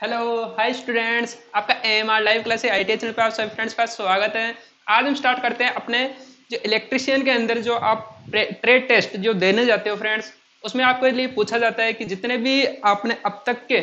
Hello hi students, आपका AMR live class IT channel पे आप सभी फ्रेंड्स का स्वागत है। आज हम स्टार्ट करते हैं अपने जो इलेक्ट्रिशियन के अंदर जो आप ट्रेड टेस्ट जो देने जाते हो फ्रेंड्स, उसमें आपके लिए पूछा जाता है कि जितने भी आपने अब तक के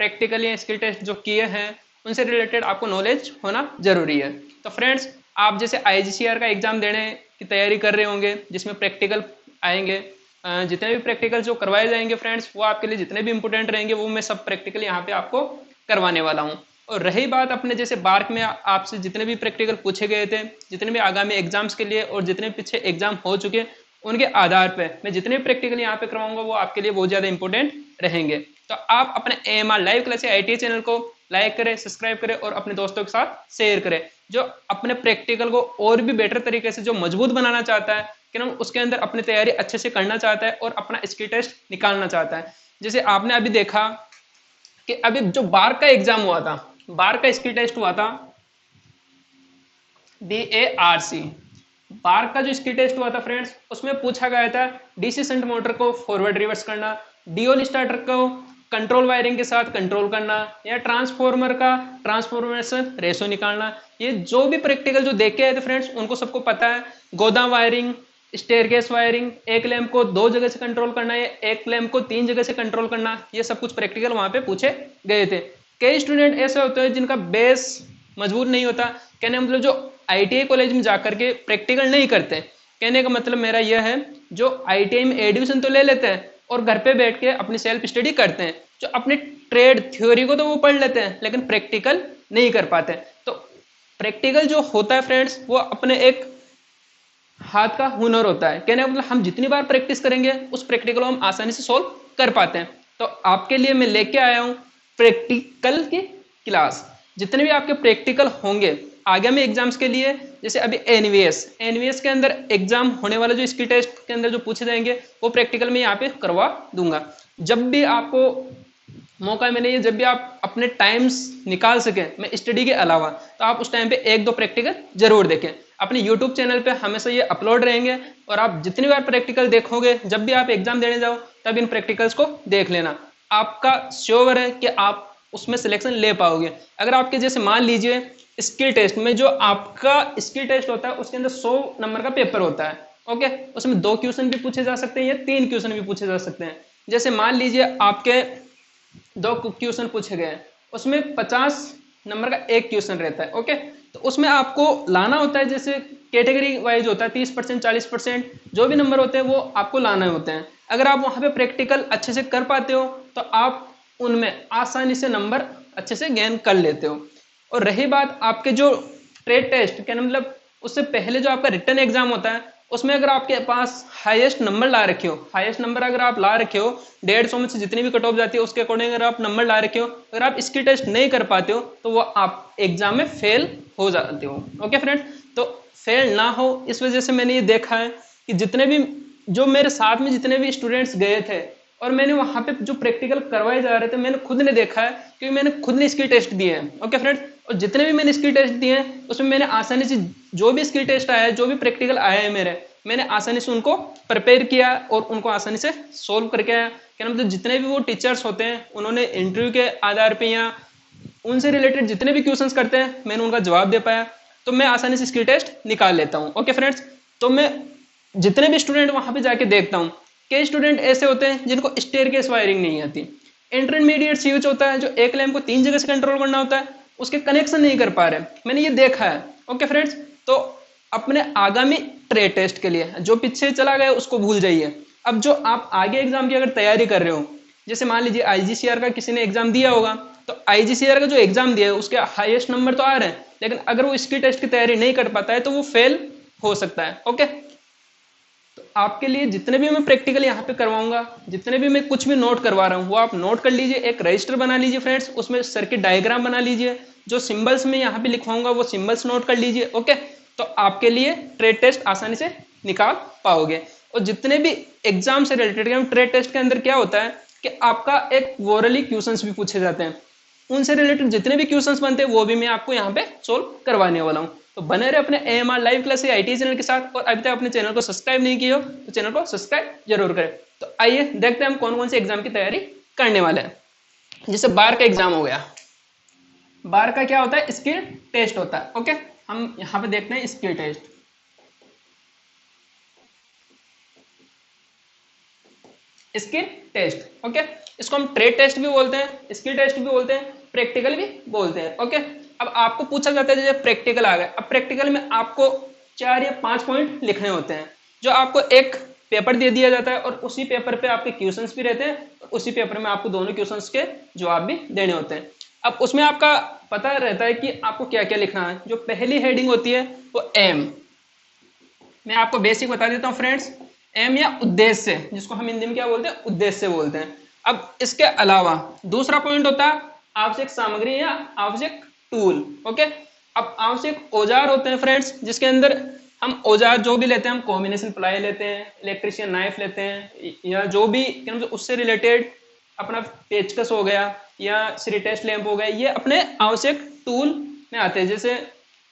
प्रैक्टिकल या स्किल टेस्ट जो किए हैं उनसे रिलेटेड आपको नॉलेज होना जरूरी है। तो फ्रेंड्स, आप जैसे आईजीसीआर का एग्जाम देने की तैयारी कर रहे होंगे जिसमें प्रैक्टिकल आएंगे, जितने भी प्रैक्टिकल जो करवाए जाएंगे फ्रेंड्स, वो आपके लिए जितने भी इंपॉर्टेंट रहेंगे वो मैं सब प्रैक्टिकल यहाँ पे आपको करवाने वाला हूँ। और रही बात अपने जैसे बार्क में आपसे जितने भी प्रैक्टिकल पूछे गए थे, जितने भी आगामी एग्जाम्स के लिए और जितने पीछे एग्जाम हो चुके, उनके आधार पर मैं जितने भी प्रैक्टिकल यहाँ पे करवाऊंगा वो आपके लिए बहुत ज्यादा इंपॉर्टेंट रहेंगे। तो आप अपने AMR live class IT channel को लाइक करें, सब्सक्राइब करें और अपने दोस्तों के साथ शेयर करें। जो अपने प्रैक्टिकल को और भी बेटर तरीके से जो मजबूत बनाना चाहता है कि ना, उसके अंदर अपनी तैयारी अच्छे से करना चाहता है और अपना स्किल टेस्ट निकालना चाहता है। जैसे आपने अभी देखा कि अभी जो बार का एग्जाम हुआ था, बार का स्किल टेस्ट हुआ था, BARC बार का जो स्किल टेस्ट हुआ था फ्रेंड्स, उसमें पूछा गया था डीसी शंट मोटर को फॉरवर्ड रिवर्स करना, डीओल स्टार्टर को कंट्रोल वायरिंग के साथ कंट्रोल करना, या ट्रांसफॉर्मर का ट्रांसफॉर्मेशन रेशो निकालना। ये जो भी प्रैक्टिकल जो देख के आए थे फ्रेंड्स, उनको सबको पता है। गोदाम वायरिंग, स्टेयरकेस वायरिंग, एक लैंप को 2 जगह से कंट्रोल करना है, एक लैंप को 3 जगह से कंट्रोल करना, ये सब कुछ प्रैक्टिकल वहां पे पूछे गए थे। कई स्टूडेंट ऐसे होते हैं जिनका बेस मजबूत नहीं होता, कहने मतलब जो आईटीआई कॉलेज में जाकर के प्रैक्टिकल नहीं करते। कहने का मतलब मेरा यह है, जो आईटीआई में एडमिशन तो ले लेते हैं और घर पे बैठ के अपनी सेल्फ स्टडी करते हैं, जो अपनी ट्रेड थ्योरी को तो वो पढ़ लेते हैं लेकिन प्रैक्टिकल नहीं कर पाते। तो प्रैक्टिकल जो होता है फ्रेंड्स, वो अपने एक हाथ का हुनर होता है। कहने का मतलब हम जितनी बार प्रैक्टिस करेंगे उस प्रैक्टिकल को हम आसानी से सोल्व कर पाते हैं। तो आपके लिए मैं लेके आया हूं प्रैक्टिकल की क्लास। जितने भी आपके प्रैक्टिकल होंगे आगामी एग्जाम्स के लिए, जैसे अभी एनवीएस के अंदर एग्जाम होने वाला जो स्किल टेस्ट के अंदर जो पूछे जाएंगे वो प्रैक्टिकल में यहाँ पे करवा दूंगा। जब भी आपको मौका मिले, जब भी आप अपने टाइम्स निकाल सकें मैं स्टडी के अलावा, तो आप उस टाइम पे 1-2 प्रैक्टिकल जरूर देखें। अपने यूट्यूब चैनल पे हमेशा ये अपलोड रहेंगे और आप जितनी बार प्रैक्टिकल देखोगे, जब भी आप एग्जाम देने जाओ तब इन प्रैक्टिकल्स को देख लेना। आपका श्योर है कि आप उसमें सिलेक्शन ले पाओगे। अगर आपके जैसे मान लीजिए स्किल टेस्ट में, जो आपका स्किल टेस्ट होता है उसके अंदर 100 नंबर का पेपर होता है, ओके, उसमें 2 क्वेश्चन भी पूछे जा सकते हैं या 3 क्वेश्चन भी पूछे जा सकते हैं। जैसे मान लीजिए आपके 2 क्वेश्चन पूछे गए, उसमें 50 नंबर का एक क्वेश्चन रहता है, ओके। तो उसमें आपको लाना होता है, जैसे कैटेगरी वाइज होता है 30%, 40%, जो भी नंबर होते हैं वो आपको लाना होते हैं। अगर आप वहां पे प्रैक्टिकल अच्छे से कर पाते हो तो आप उनमें आसानी से नंबर अच्छे से गेन कर लेते हो। और रही बात आपके जो ट्रेड टेस्ट के मतलब उससे पहले जो आपका रिटर्न एग्जाम होता है, उसमें अगर आपके पास हाईएस्ट नंबर ला रखे हो, हाईएस्ट नंबर अगर आप ला रखे हो 150 में से जितनी भी कट ऑफ जाती है उसके अकॉर्डिंग अगर आप नंबर ला रखे हो, अगर आप स्किल टेस्ट नहीं कर पाते हो तो वो आप एग्जाम में फेल हो जाते हो, ओके फ्रेंड। तो फेल ना हो इस वजह से मैंने ये देखा है कि जितने भी जो मेरे साथ में जितने भी स्टूडेंट्स गए थे और मैंने वहां पे जो प्रैक्टिकल करवाए जा रहे थे, मैंने खुद ने देखा है क्योंकि मैंने खुद ने स्किल टेस्ट दिए हैं, ओके फ्रेंड्स। और जितने भी मैंने स्किल टेस्ट दिए हैं उसमें मैंने आसानी से जो भी स्किल टेस्ट आया है, जो भी प्रैक्टिकल आया है मेरे, मैंने आसानी से उनको प्रिपेयर किया और उनको आसानी से सोल्व करके आया। क्या मतलब जितने भी वो टीचर्स होते हैं उन्होंने इंटरव्यू के आधार पे या उनसे रिलेटेड जितने भी क्वेश्चंस करते हैं मैंने उनका जवाब दे पाया, तो मैं आसानी से स्किल टेस्ट निकाल लेता हूँ, ओके फ्रेंड्स। तो मैं जितने भी स्टूडेंट वहां पे जाके देखता हूँ, कई स्टूडेंट ऐसे होते हैं जिनको स्टेयरकेस वायरिंग नहीं आती। इंटरमीडिएट स्विच होता है जो एक लैंप को 3 जगह से कंट्रोल करना होता है, उसके कनेक्शन नहीं कर पा रहे, मैंने ये देखा है, ओके फ्रेंड्स। तो अपने आगामी ट्रेड टेस्ट के लिए जो पीछे चला गया उसको भूल जाइए। अब जो आप आगे एग्जाम की अगर तैयारी कर रहे हो, जैसे मान लीजिए आईजीसीआर का किसी ने एग्जाम दिया होगा, तो आईजीसीआर का जो एग्जाम दिया है उसके हाईएस्ट नंबर तो आ रहे हैं, लेकिन अगर वो स्किल टेस्ट की तैयारी नहीं कर पाता है तो वो फेल हो सकता है, ओके। तो आपके लिए जितने भी मैं प्रैक्टिकल यहाँ पे करवाऊंगा, जितने भी मैं कुछ भी नोट करवा रहा हूँ वो आप नोट कर लीजिए, एक रजिस्टर बना लीजिए फ्रेंड्स, उसमें सर्किट डायग्राम बना लीजिए, जो सिंबल्स में यहाँ पे लिखवाऊंगा वो सिंबल्स नोट कर लीजिए, ओके। तो आपके लिए ट्रेड टेस्ट आसानी से निकाल पाओगे। और जितने भी एग्जाम से रिलेटेड ट्रेड टेस्ट के अंदर क्या होता है कि आपका एक वोरली क्वेश्चंस भी पूछे जाते हैं, उनसे रिलेटेड जितने भी क्वेश्चंस बनते हैं वो भी मैं आपको यहाँ पे सोल्व करवाने वाला हूँ। तो बने रहे अपने AMR live class IT channel के साथ, और अभी तक अपने चैनल को सब्सक्राइब नहीं किया हो तो चैनल को सब्सक्राइब जरूर करें। तो आइए देखते हैं हम कौन कौन से एग्जाम की तैयारी करने वाले हैं। जैसे बार का एग्जाम हो गया, बार का क्या होता है, स्किल टेस्ट होता है। ओके, हम यहाँ पे देखते हैं skill test. Skill test, okay, इसको हम ट्रेड टेस्ट भी बोलते हैं, स्किल टेस्ट भी बोलते हैं, प्रैक्टिकल भी बोलते हैं। ओके, अब आपको पूछा जाता है जैसे प्रैक्टिकल आ गया, अब प्रैक्टिकल में आपको 4 या 5 पॉइंट लिखने होते हैं, जो आपको एक पेपर दे दिया जाता है और उसी पेपर पे आपके क्वेश्चंस भी रहते हैं, और उसी पेपर में आपको दोनों क्वेश्चंस के जवाब भी देने होते हैं। अब उसमें आपका पता रहता है कि आपको क्या क्या लिखना है। जो पहली हेडिंग होती है वो एम, मैं आपको बेसिक बता देता हूँ फ्रेंड्स, एम या उद्देश्य, जिसको हम हिंदी में क्या बोलते हैं, उद्देश्य बोलते हैं। अब इसके अलावा दूसरा पॉइंट होता है आवश्यक सामग्री या आवश्यक टूल। ओके, अब आवश्यक औजार होते हैं फ्रेंड्स, जिसके अंदर हम औजार जो भी लेते हैं, हम कॉम्बिनेशन प्लाई लेते हैं, इलेक्ट्रिशियन नाइफ लेते हैं, या जो भी उससे रिलेटेड अपना पेचकस हो गया या श्री टेस्ट लैंप हो गया, ये अपने आवश्यक टूल में आते हैं। जैसे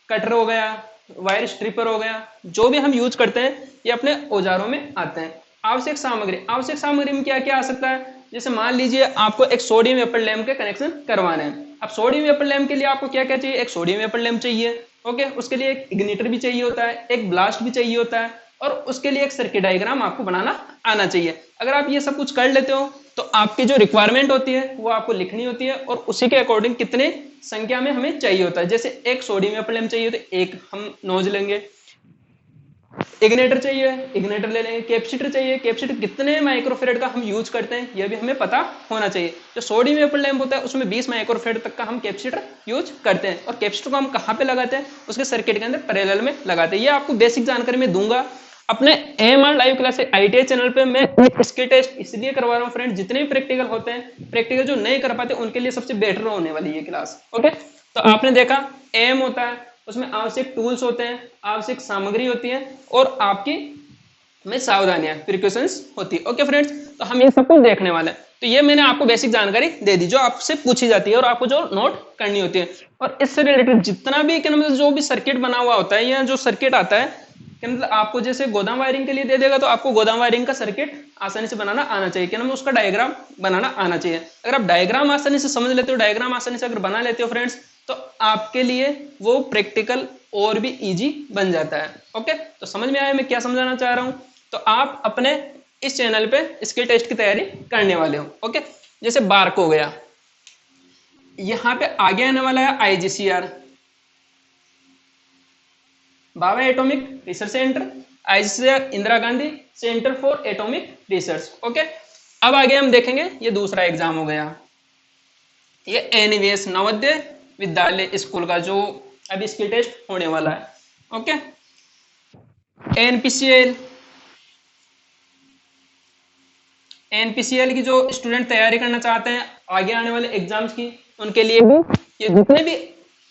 कटर हो गया, वायर स्ट्रिपर हो गया, जो भी हम यूज करते हैं ये अपने औजारों में आते हैं। आवश्यक सामग्री, आवश्यक सामग्री में क्या क्या आ सकता है, जैसे मान लीजिए आपको एक सोडियम वेपर लैंप के कनेक्शन करवाने हैं। अब सोडियम वेपर लैंप के लिए आपको क्या क्या चाहिए, एक सोडियम वेपर लैंप चाहिए। ओके, उसके लिए एक इग्निटर भी चाहिए होता है, एक ब्लास्ट भी चाहिए होता है, और उसके लिए एक सर्किट डायग्राम आपको बनाना आना चाहिए। अगर आप ये सब कुछ कर लेते हो तो आपकी जो रिक्वायरमेंट होती है वो आपको लिखनी होती है, और उसी के अकॉर्डिंग कितने संख्या में हमें चाहिए होता है। जैसे एक सोडियम वेपर लैंप चाहिए तो एक हम नोज लेंगे, इग्नेटर चाहिए इग्नेटर ले लेंगे, कैपेसिटर चाहिए कैपेसिटर कितने माइक्रोफेरेड का हम यूज करते हैं यह भी हमें पता होना चाहिए। जो सोडियम वेपर लैंप होता है उसमें 20 माइक्रोफेरेड तक का हम कैपेसिटर यूज करते हैं, और कैपेसिटर को हम कहाँ पे लगाते हैं, उसके सर्किट के अंदर पैरेलल में लगाते हैं। ये आपको बेसिक जानकारी में दूंगा अपने AMR live class ITI channel पे। मैं स्किल टेस्ट इसलिए करवा रहा हूँ फ्रेंड, जितने भी प्रैक्टिकल होते हैं, प्रैक्टिकल जो नहीं कर पाते उनके लिए सबसे बेटर होने वाली ये क्लास। ओके, तो आपने देखा एम होता है, उसमें आवश्यक टूल्स होते हैं, आवश्यक सामग्री होती है, और आपकी में सावधानियां प्रिकॉशंस होती है। ओके फ्रेंड्स, तो हम ये सब कुछ देखने वाले हैं। तो ये मैंने आपको बेसिक जानकारी दे दी जो आपसे पूछी जाती है और आपको जो नोट करनी होती है। और इससे रिलेटेड जितना भी मतलब जो भी सर्किट बना हुआ होता है या जो सर्किट आता है, मतलब आपको जैसे गोदाम वायरिंग के लिए दे देगा तो आपको गोदाम वायरिंग का सर्किट आसानी से बनाना आना चाहिए, क्या नाम उसका डायग्राम बनाना आना चाहिए। अगर आप डायग्राम आसानी से समझ लेते हो, डायग्राम आसानी से अगर बना लेते हो फ्रेंड्स, तो आपके लिए वो प्रैक्टिकल और भी इजी बन जाता है। ओके, तो समझ में आया मैं क्या समझाना चाह रहा हूं। तो आप अपने इस चैनल पे स्किल टेस्ट की तैयारी करने वाले हो। ओके, जैसे बार्क हो गया, यहां पे आगे आने वाला है IGCR, Baba atomic research centre, IGCR Indira Gandhi centre for atomic research. Okay, अब आगे हम देखेंगे ये दूसरा एग्जाम हो गया, ये NVS नवोदय विद्यालय स्कूल का जो अभी स्किल टेस्ट होने वाला है। ओके, NPCL की जो स्टूडेंट तैयारी करना चाहते हैं आगे आने वाले एग्जाम्स की, उनके लिए भी ये जितने भी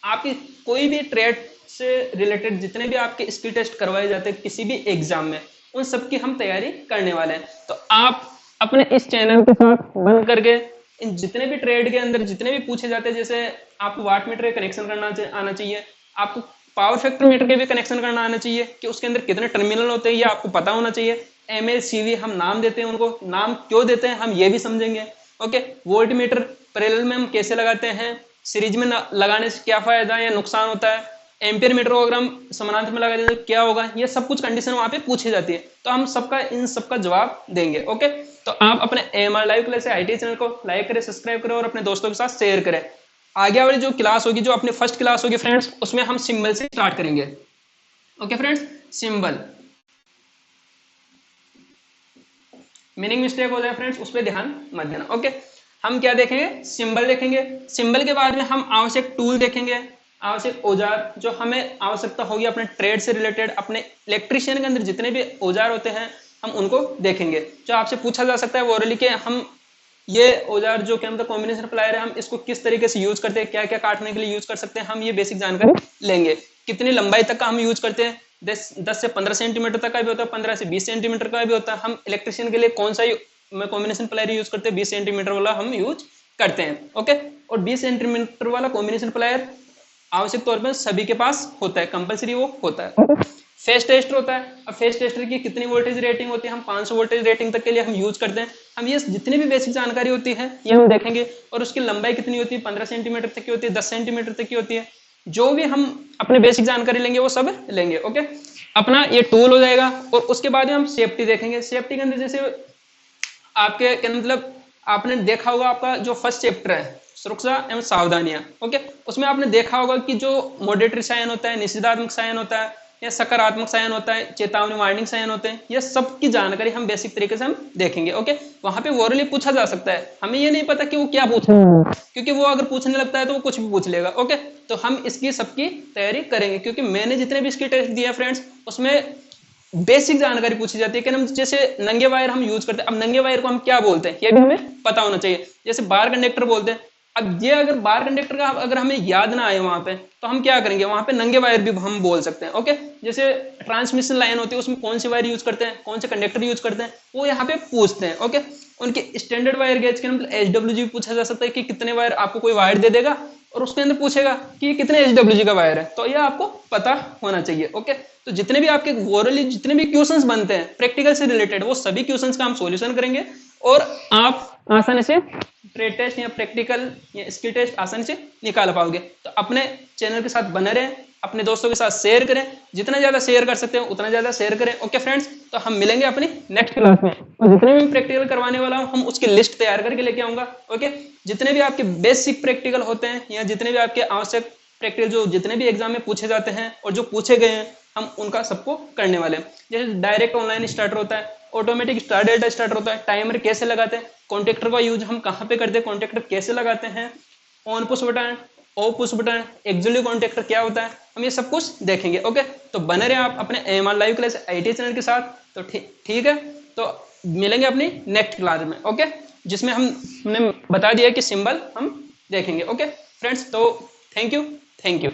आपकी कोई भी ट्रेड से रिलेटेड जितने भी आपके स्किल टेस्ट करवाए जाते हैं किसी भी एग्जाम में, उन सब की हम तैयारी करने वाले हैं। तो आप अपने इस चैनल के साथ बन करके इन जितने भी ट्रेड के अंदर जितने भी पूछे जाते हैं, जैसे आपको वाट मीटर का कनेक्शन करना आना चाहिए, आपको पावर फैक्टर मीटर के भी कनेक्शन करना आना चाहिए कि उसके अंदर कितने टर्मिनल होते हैं ये आपको पता होना चाहिए। MACV हम नाम देते हैं, उनको नाम क्यों देते हैं हम ये भी समझेंगे। ओके, वोल्ट मीटर पैरेलल में हम कैसे लगाते हैं, सीरीज में लगाने से क्या फायदा या नुकसान होता है, एम्पियर मीटर को अगर हम समानांतर में लगा दें तो क्या होगा, ये सब कुछ कंडीशन वहां पे पूछी जाती है। तो हम सबका इन सबका जवाब देंगे। ओके, तो आप अपने AMR live class ITI channel को लाइक करें, सब्सक्राइब करें और अपने दोस्तों के साथ शेयर करें। आगे वाली जो क्लास होगी, जो अपनी फर्स्ट क्लास होगी फ्रेंड्स, उसमें हम सिंबल से स्टार्ट करेंगे। Okay friends, symbol meaning mistake हो जाए फ्रेंड्स उस पर ध्यान मत देना। ओके, हम क्या देखेंगे, सिंबल देखेंगे। सिंबल के बाद में हम आवश्यक टूल देखेंगे, आवश्यक औजार जो हमें आवश्यकता होगी अपने ट्रेड से रिलेटेड, अपने इलेक्ट्रिशियन के अंदर जितने भी औजार होते हैं हम उनको देखेंगे। जो आपसे पूछा जा सकता है वो ओरली के हम ये औजार जो क्या मतलब कॉम्बिनेशन प्लायर है, हम इसको किस तरीके से यूज करते हैं, क्या क्या काटने के लिए यूज कर सकते हैं, हम ये बेसिक जानकारी लेंगे। कितनी लंबाई तक का हम यूज करते हैं, 10 से 15 सेंटीमीटर तक का भी होता है, 15 से 20 सेंटीमीटर का भी होता है। हम इलेक्ट्रिशियन के लिए कौन सा कॉम्बिनेशन प्लायर यूज करते हैं, 20 सेंटीमीटर वाला हम यूज करते हैं। ओके, और 20 सेंटीमीटर वाला कॉम्बिनेशन प्लायर आवश्यक तौर पर सभी के पास होता है, कंपलसरी वो होता है। फेस टेस्टर होता है। अब फेस टेस्टर की कितनी वोल्टेज रेटिंग होती है, हम 500 वोल्टेज रेटिंग तक के लिए हम यूज करते हैं। हम ये जितनी भी बेसिक जानकारी होती है ये हम देखेंगे। और उसकी लंबाई कितनी होती है, 15 सेंटीमीटर तक की होती है, 10 सेंटीमीटर तक की होती है। जो भी हम अपने बेसिक जानकारी लेंगे वो सब लेंगे। ओके, अपना ये टूल हो जाएगा। और उसके बाद में हम सेफ्टी देखेंगे। सेफ्टी के अंदर जैसे आपके क्या मतलब आपने देखा होगा, आपका जो फर्स्ट चैप्टर है सुरक्षा एवं सावधानियां, ओके, उसमें आपने देखा होगा कि जो मॉडेटरी साइन होता है, निषेधात्मक साइन होता है या सकारात्मक साइन होता है, चेतावनी वार्निंग साइन होते हैं, ये सब की जानकारी हम बेसिक तरीके से हम देखेंगे। ओके, वहां पे वोरली पूछा जा सकता है, हमें ये नहीं पता कि वो क्या पूछ रहा है, क्योंकि वो अगर पूछने लगता है तो वो कुछ भी पूछ लेगा। ओके, तो हम इसकी सबकी तैयारी करेंगे, क्योंकि मैंने जितने भी इसके टेस्ट दिए फ्रेंड्स उसमें बेसिक जानकारी पूछी जाती है कि हम जैसे नंगे वायर हम यूज करते हैं। अब नंगे वायर को हम क्या बोलते हैं ये भी हमें पता होना चाहिए। जैसे बार कंडक्टर बोलते हैं, अब ये अगर बार कंडक्टर का अगर हमें याद ना आए वहां पे तो हम क्या करेंगे, वहां पे नंगे वायर भी हम बोल सकते हैं। ओके, जैसे ट्रांसमिशन लाइन होती है उसमें कौन सी वायर यूज करते हैं, कौन से कंडक्टर यूज करते हैं, वो यहाँ पे पूछते हैं। ओके, उनके स्टैंडर्ड वायर गेज के मतलब एचडब्ल्यूजी पूछा जा सकता है कि कितने वायर आपको कोई वायर दे देगा और उसके अंदर पूछेगा कि ये कितने एचडब्ल्यूजी का वायर है, तो ये आपको पता होना चाहिए। ओके, तो जितने भी आपके ओरली जितने भी क्वेश्चंस बनते हैं प्रैक्टिकल से रिलेटेड, वो सभी क्वेश्चंस का हम सॉल्यूशन करेंगे और आप आसानी से ट्रेड टेस्ट या प्रैक्टिकल या स्किल टेस्ट आसानी से निकाल पाओगे। तो अपने चैनल के साथ बने रहें, अपने दोस्तों के साथ शेयर करें, जितना ज्यादा शेयर कर सकते हो उतना ज्यादा शेयर करें। ओके फ्रेंड्स, तो हम मिलेंगे अपनी नेक्स्ट क्लास में और जितने भी प्रैक्टिकल करवाने वाला हूं हम उसकी लिस्ट तैयार करके लेके आऊंगा। ओके, जितने भी आपके बेसिक प्रैक्टिकल होते हैं या जितने भी आपके आवश्यक प्रैक्टिकल जो जितने भी एग्जाम में पूछे जाते हैं और जो पूछे गए हैं हम उनका सबको करने वाले हैं। जैसे डायरेक्ट ऑनलाइन स्टार्टर होता है, ऑटोमेटिक स्टार डेल्टा स्टार्टर होता है, टाइमर कैसे लगाते हैं, कॉन्टेक्टर का यूज हम कहाँ पे करते हैं, कॉन्टेक्टर कैसे लगाते हैं, on push button, of push button, axillary contactor क्या होता है, हम ये सब कुछ देखेंगे। ओके, तो बने रहे आप अपने AMR live class IT channel के साथ। तो ठीक है, तो मिलेंगे अपनी नेक्स्ट क्लास में। ओके, जिसमें हमने बता दिया कि सिंबल हम देखेंगे। ओके फ्रेंड्स, तो थैंक यू।